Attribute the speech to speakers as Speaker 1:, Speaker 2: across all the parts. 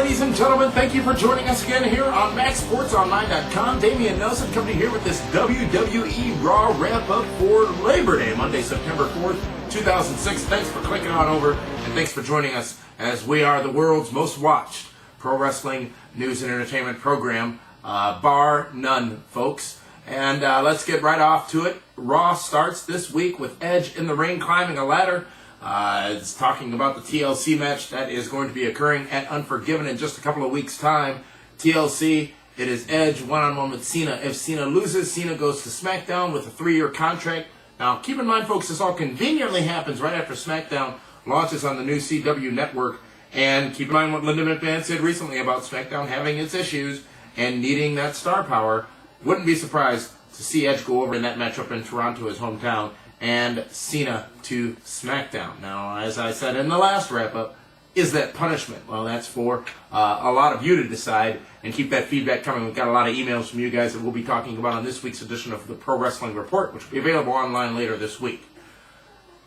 Speaker 1: ladies and gentlemen. Thank you for joining us again here on MaxSportsOnline.com. Dameon Nelson coming here with this WWE RAW wrap-up for Labor Day, Monday, September 4th, 2006. Thanks for clicking on over, and thanks for joining us as we are the world's most watched pro wrestling news and entertainment program, bar none, folks. And let's get right off to it. Raw starts this week with Edge in the ring climbing a ladder. It's talking about the TLC match that is going to be occurring at Unforgiven in just a couple of weeks' time. TLC, it is Edge one-on-one with Cena. If Cena loses, Cena goes to SmackDown with a 3-year contract. Now, keep in mind, folks, this all conveniently happens right after SmackDown launches on the new CW network. And keep in mind what Linda McMahon said recently about SmackDown having its issues and needing that star power. Wouldn't be surprised to see Edge go over in that matchup in Toronto, his hometown, and Cena to SmackDown. Now, as I said in the last wrap-up, is that punishment? Well, that's for a lot of you to decide, and keep that feedback coming. We've got a lot of emails from you guys that we'll be talking about on this week's edition of the Pro Wrestling Report, which will be available online later this week.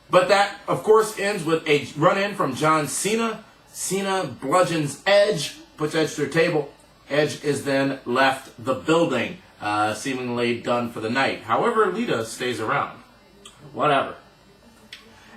Speaker 1: But that, of course, ends with a run-in from John Cena. Cena bludgeons Edge, puts Edge through a table. Edge is then left the building, seemingly done for the night. However, Lita stays around. Whatever.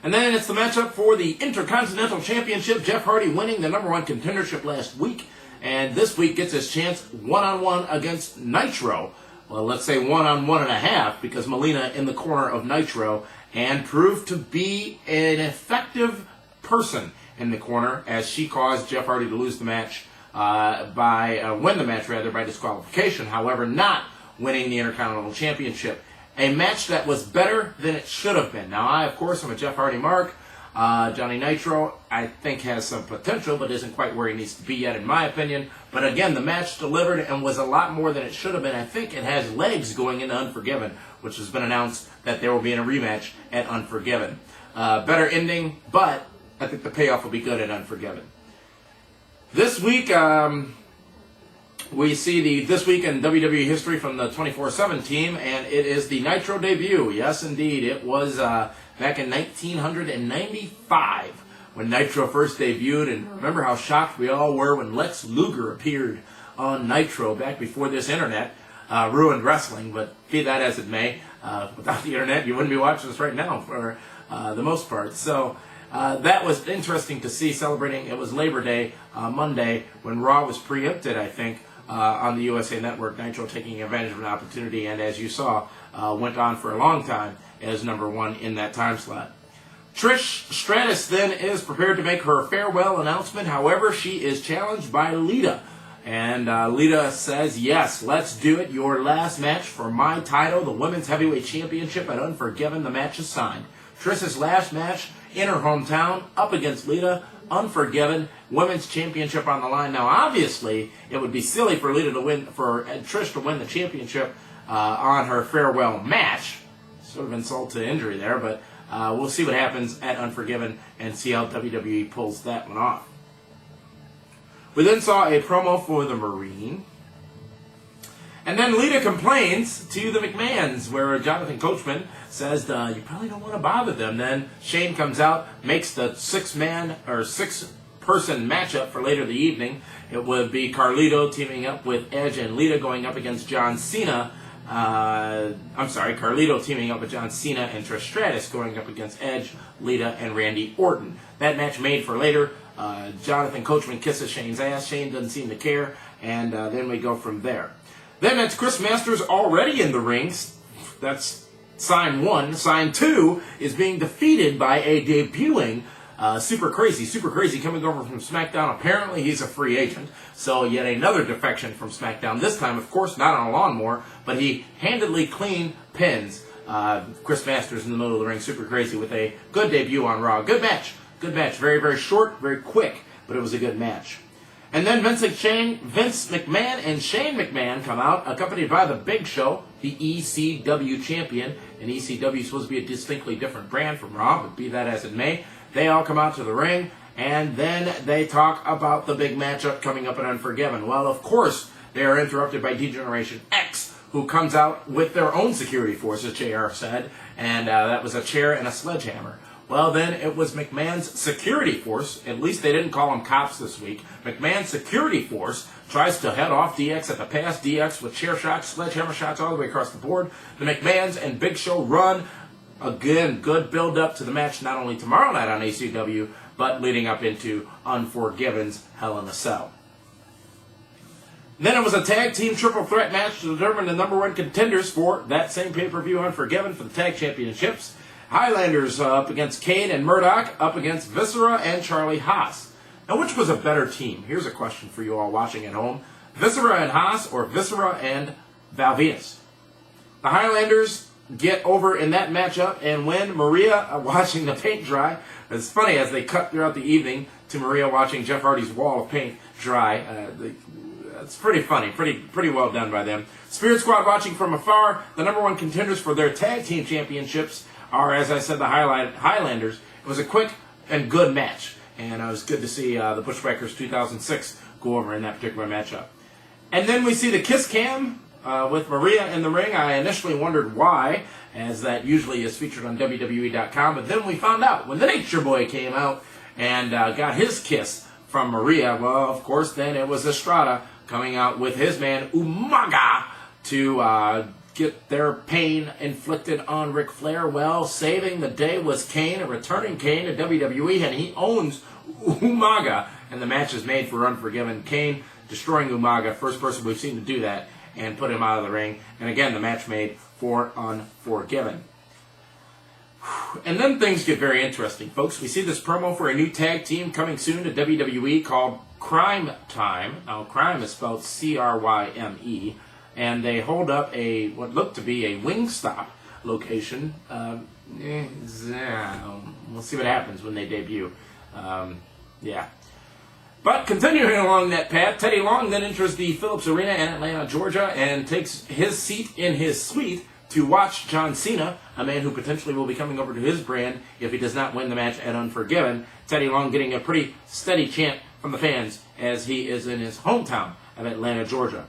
Speaker 1: And then it's the matchup for the Intercontinental Championship. Jeff Hardy winning the #1 contendership last week, and this week gets his chance one-on-one against Nitro. Well, let's say 1-on-1.5, because Melina in the corner of Nitro, and proved to be an effective person in the corner as she caused Jeff Hardy to lose the match win the match by disqualification. However, not winning the Intercontinental Championship. A match that was better than it should have been. Now, I, of course, am a Jeff Hardy mark. Johnny Nitro, I think, has some potential, but isn't quite where he needs to be yet, in my opinion. But again, the match delivered and was a lot more than it should have been. I think it has legs going into Unforgiven, which has been announced that there will be a rematch at Unforgiven. Better ending, but I think the payoff will be good at Unforgiven. This week, we see the This Week in WWE History from the 24/7 team, and it is the Nitro debut. Yes, indeed. It was back in 1995 when Nitro first debuted, and remember how shocked we all were when Lex Luger appeared on Nitro back before this internet ruined wrestling, but be that as it may, without the internet, you wouldn't be watching this right now for the most part. So that was interesting to see, celebrating. It was Labor Day, Monday, when Raw was preempted, I think, on the USA Network. Nitro taking advantage of an opportunity, and as you saw, went on for a long time as #1 in that time slot. Trish Stratus then is prepared to make her farewell announcement. However, she is challenged by Lita. And Lita says, yes, let's do it. Your last match for my title, the Women's Heavyweight Championship at Unforgiven. The match is signed. Trish's last match in her hometown, up against Lita, Unforgiven, Women's Championship on the line. Now, obviously, it would be silly for Lita to win, for Trish to win the championship on her farewell match. Sort of insult to injury there, but we'll see what happens at Unforgiven and see how WWE pulls that one off. We then saw a promo for the Marine. And then Lita complains to the McMahons, where Jonathan Coachman says, you probably don't want to bother them. Then Shane comes out, makes the six-person matchup for later the evening. It would be Carlito teaming up with Edge and Lita going up against John Cena. Carlito teaming up with John Cena and Trish Stratus going up against Edge, Lita, and Randy Orton. That match made for later. Jonathan Coachman kisses Shane's ass. Shane doesn't seem to care, and then we go from there. Then it's Chris Masters already in the rings. That's sign 1. Sign 2 is being defeated by a debuting Super Crazy coming over from SmackDown. Apparently he's a free agent, so yet another defection from SmackDown. This time, of course, not on a lawnmower, but he handedly clean pins Chris Masters in the middle of the ring. Super Crazy with a good debut on Raw. Good match. Very, very short, very quick, but it was a good match. And then Vince McMahon and Shane McMahon come out, accompanied by the Big Show, the ECW champion. And ECW is supposed to be a distinctly different brand from Raw, but be that as it may. They all come out to the ring, and then they talk about the big matchup coming up in Unforgiven. Well, of course, they are interrupted by D-Generation X, who comes out with their own security force, as JR said, and that was a chair and a sledgehammer. Well, then it was McMahon's security force. At least they didn't call them cops this week. McMahon's security force tries to head off DX at the pass. DX with chair shots, sledgehammer shots all the way across the board. The McMahons and Big Show run. Again, good build-up to the match not only tomorrow night on ACW, but leading up into Unforgiven's Hell in a Cell. Then it was a tag team triple threat match to determine the number one contenders for that same pay-per-view Unforgiven for the tag championships. Highlanders up against Kane and Murdoch, up against Viscera and Charlie Haas. Now, which was a better team? Here's a question for you all watching at home. Viscera and Haas or Viscera and Val Venis? The Highlanders get over in that matchup and win. Maria watching the paint dry. It's funny as they cut throughout the evening to Maria watching Jeff Hardy's wall of paint dry. It's pretty funny, pretty well done by them. Spirit Squad watching from afar. The number one contenders for their tag team championships are, as I said, the Highlanders. It was a quick and good match, and it was good to see the Bushwhackers 2006 go over in that particular matchup. And then we see the Kiss Cam with Maria in the ring. I initially wondered why, as that usually is featured on WWE.com, but then we found out when the Nature Boy came out and got his kiss from Maria. Well, of course, then it was Estrada coming out with his man Umaga to get their pain inflicted on Ric Flair. Well, saving the day was Kane, a returning Kane to WWE, and he owns Umaga, and the match is made for Unforgiven. Kane destroying Umaga, first person we've seen to do that, and put him out of the ring. And again, the match made for Unforgiven. And then things get very interesting, folks. We see this promo for a new tag team coming soon to WWE called Crime Time. Now, crime is spelled C-R-Y-M-E. And they hold up what looked to be a Wingstop location. We'll see what happens when they debut. But continuing along that path, Teddy Long then enters the Phillips Arena in Atlanta, Georgia, and takes his seat in his suite to watch John Cena, a man who potentially will be coming over to his brand if he does not win the match at Unforgiven. Teddy Long getting a pretty steady chant from the fans as he is in his hometown of Atlanta, Georgia.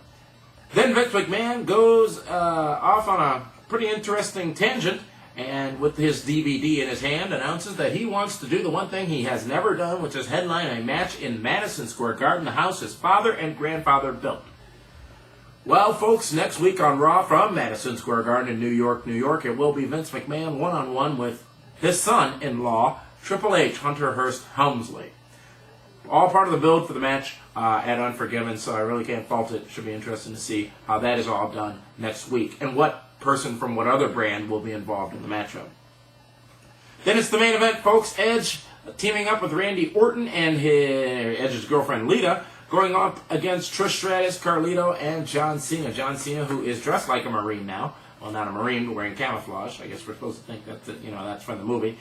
Speaker 1: Then Vince McMahon goes off on a pretty interesting tangent, and with his DVD in his hand, announces that he wants to do the one thing he has never done, which is headline a match in Madison Square Garden, the house his father and grandfather built. Well, folks, next week on Raw from Madison Square Garden in New York, it will be Vince McMahon one-on-one with his son-in-law, Triple H, Hunter Hearst Helmsley. All part of the build for the match at Unforgiven, so I really can't fault it. Should be interesting to see how that is all done next week, and what person from what other brand will be involved in the matchup. Then it's the main event, folks. Edge teaming up with Randy Orton and Edge's girlfriend Lita, going up against Trish Stratus, Carlito, and John Cena. John Cena, who is dressed like a Marine now. Well, not a Marine, but wearing camouflage. I guess we're supposed to think that's from the movie.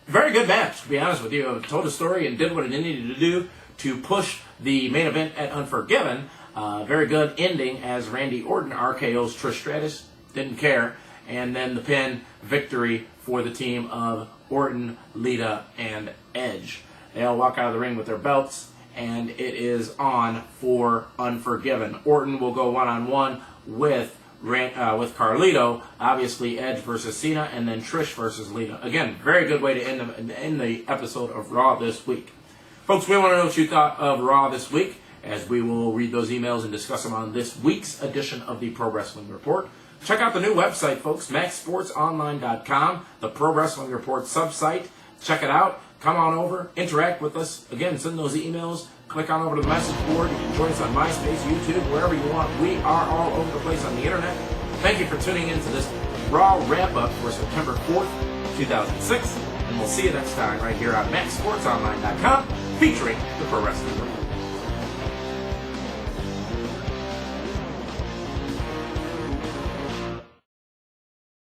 Speaker 1: Very good match, to be honest with you. It told a story and did what it needed to do to push the main event at Unforgiven. Very good ending as Randy Orton RKO's Trish Stratus. Didn't care. And then the pin victory for the team of Orton, Lita, and Edge. They all walk out of the ring with their belts, and it is on for Unforgiven. Orton will go one-on-one with Carlito, obviously Edge versus Cena, and then Trish versus Lita. Again, very good way to end the episode of Raw this week. Folks, we want to know what you thought of Raw this week, as we will read those emails and discuss them on this week's edition of the Pro Wrestling Report. Check out the new website, folks, MaxSportsOnline.com, the Pro Wrestling Report subsite. Check it out. Come on over. Interact with us. Again, send those emails. Click on over to the message board. You can join us on MySpace, YouTube, wherever you want. We are all over the place on the internet. Thank you for tuning in to this Raw wrap-up for September 4th, 2006. And we'll see you next time right here on MaxSportsOnline.com, featuring the Pro Wrestling Report.